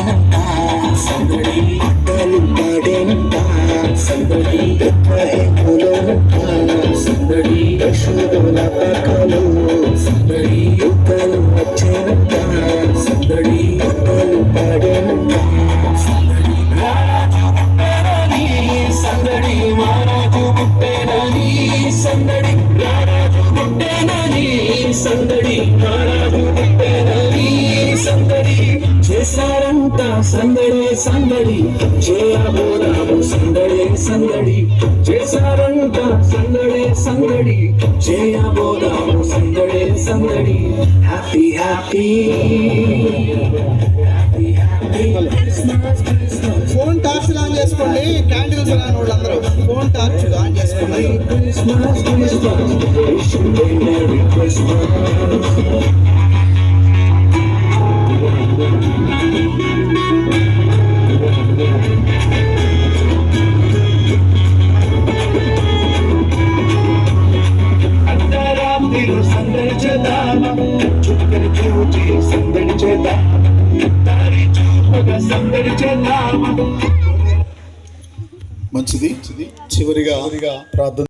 వచ్చేనంట సందడి పాటలు పాడేనంట సందడి రత్నహేములోనంట సందడి యశోదల పక్కలు సందడి యుద్ధలు వచ్చేనంట సందడి పాటలు పాడేనంట సందడి రారాజు పుట్టేనని సందడి మహారాజు పుట్టేనని సందడి రారాజు పుట్టేనని సందడి మహారాజు పుట్టేనని సందడి చేశారంట సందడే సందడి చేయబోదాము సందడే సందడి చేశారంట సందడే సందడి చేయబోదాము సందడే సందడి happy happy happy happy phone torch on చేసుకోండి. క్యాండిల్స్ రాని వాళ్ళందరూ ఫోన్ టార్చ్ ఆన్ చేసుకోండి. క్రిస్మస్ క్రిస్మస్ మెరీ క్రిస్మస్ సందడి చేద్దామా చుక్కని చూచి సందడి చేద్దామా దారి చూపగా సందడి చేద్దామా. మంచిది. చివరిగా ప్రార్థన